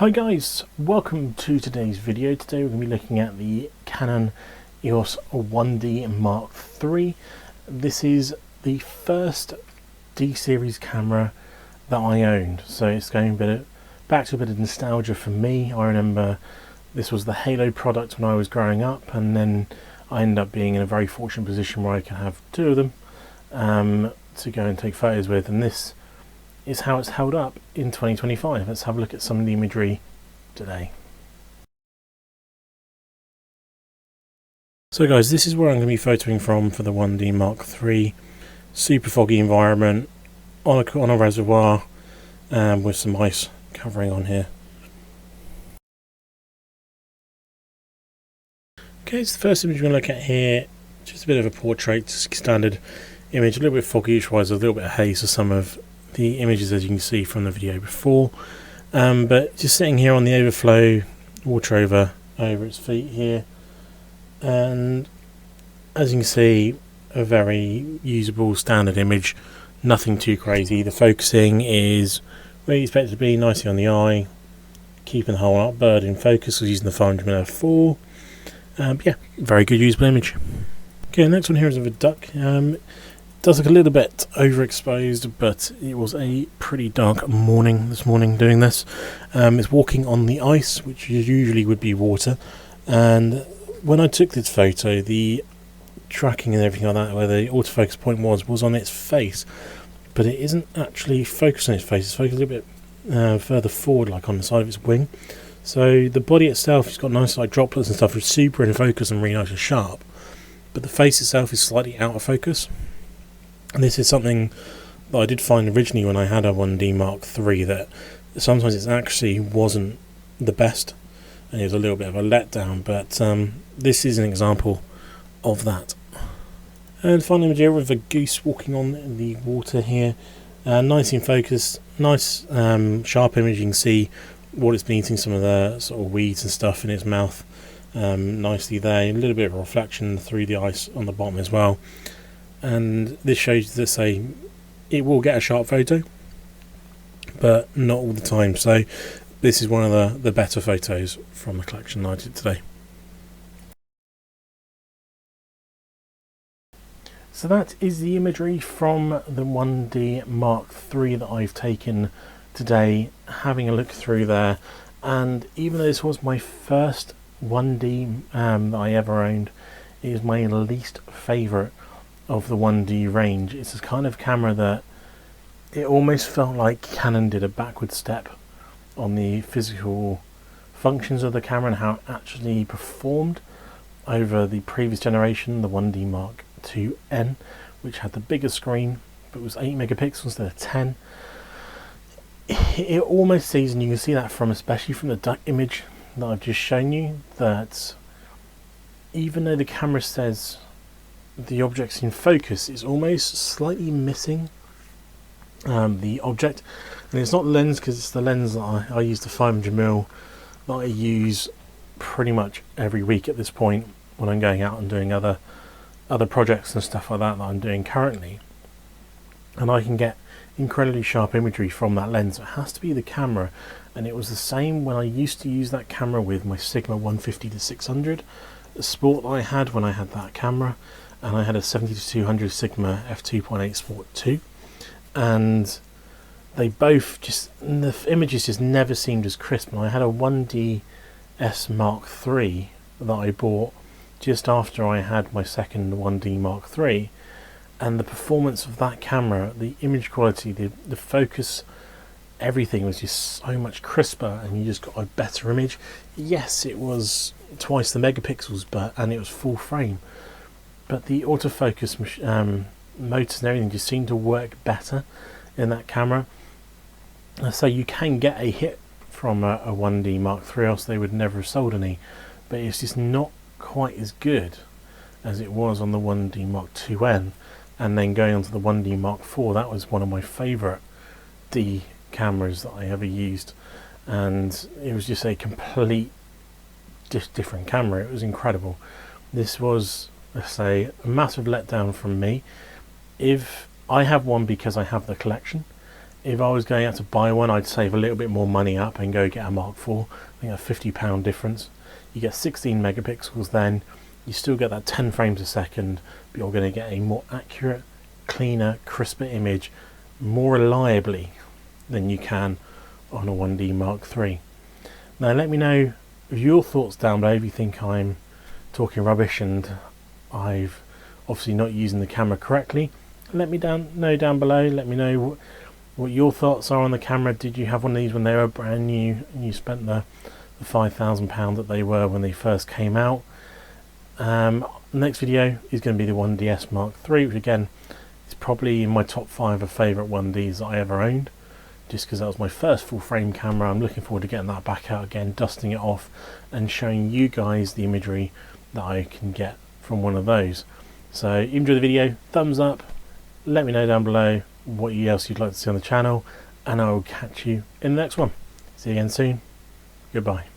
Hi guys, welcome to today's video. Today we're going to be looking at the Canon EOS 1D Mark III. This is the first D-series camera that I owned, so it's going back to a bit of nostalgia for me. I remember this was the Halo product when I was growing up, and then I ended up being in a very fortunate position where I could have two of them to go and take photos with, and this is how it's held up in 2025. Let's have a look at some of the imagery today. So guys, this is where I'm going to be photoing from for the 1D Mark III. Super foggy environment on a reservoir with some ice covering on here. Okay, so the first image we're going to look at here, just a bit of a portrait, standard image, a little bit foggy-ish, wise, a little bit of haze for some of the images as you can see from the video before, but just sitting here on the overflow, water over its feet here, and as you can see, a very usable standard image, nothing too crazy. The focusing is where you expect it to be, nicely on the eye, keeping the whole bird in focus, using the 500mm f4. Yeah, very good usable image. Okay, next one here is of a duck. Does look a little bit overexposed, but it was a pretty dark morning this morning doing this. It's walking on the ice, which usually would be water, and when I took this photo, the tracking and everything like that, where the autofocus point was on its face, but it isn't actually focused on its face. It's focused a little bit further forward, like on the side of its wing. So the body itself has got nice like droplets and stuff, which is super in focus and really nice and sharp, but the face itself is slightly out of focus. And this is something that I did find originally when I had a 1D Mark III, that sometimes it actually wasn't the best and it was a little bit of a letdown, but this is an example of that. And final image here with a goose walking on the water here, nice in focus, nice sharp image. You can see what it's been eating, some of the sort of weeds and stuff in its mouth nicely there, a little bit of reflection through the ice on the bottom as well. And this shows that it will get a sharp photo, but not all the time. So this is one of the better photos from the collection I did today. So that is the imagery from the 1D Mark III that I've taken today, having a look through there. And even though this was my first 1D that I ever owned, it is my least favourite of the 1D range. It's a kind of camera that it almost felt like Canon did a backward step on the physical functions of the camera and how it actually performed over the previous generation, the 1D Mark IIN, which had the bigger screen but was 8 megapixels instead of 10. It almost sees, and you can see that especially from the duck image that I've just shown you, that even though the camera says the object's in focus, it's almost slightly missing the object. And it's not the lens, because it's the lens that I use, the 500mm that I use pretty much every week at this point when I'm going out and doing other projects and stuff like that I'm doing currently, and I can get incredibly sharp imagery from that lens. It has to be the camera, and it was the same when I used to use that camera with my Sigma 150-600 Sport that I had when I had that camera, and I had a 70-200 Sigma f2.8 Sport 2, and they both the images just never seemed as crisp. And I had a 1DS Mark III that I bought just after I had my second 1D Mark III, and the performance of that camera, the image quality, the focus, everything was just so much crisper, and you just got a better image. Yes, it was twice the megapixels, and it was full frame, but the autofocus motors and everything just seemed to work better in that camera. So you can get a hit from a 1D Mark III, else they would never have sold any, but it's just not quite as good as it was on the 1D Mark IIN. And then going on to the 1D Mark IV, that was one of my favourite D cameras that I ever used, and it was just a complete different camera. It was incredible. This was, let's say, a massive letdown from me. If I have one because I have the collection, if I was going out to buy one, I'd save a little bit more money up and go get a Mark IV. I think a £50 difference. You get 16 megapixels then, you still get that 10 frames a second, but you're going to get a more accurate, cleaner, crisper image more reliably than you can on a 1D Mark III. Now let me know your thoughts down below if you think I'm talking rubbish and I've obviously not using the camera correctly. Let me know down below. Let me know what your thoughts are on the camera. Did you have one of these when they were brand new and you spent the £5,000 that they were when they first came out? The next video is going to be the 1DS Mark III, which again is probably in my top 5 of favourite 1Ds that I ever owned, just because that was my first full frame camera. I'm looking forward to getting that back out again, dusting it off and showing you guys the imagery that I can get from one of those. So if you enjoyed the video, thumbs up, let me know down below what else you'd like to see on the channel, and I will catch you in the next one. See you again soon. Goodbye.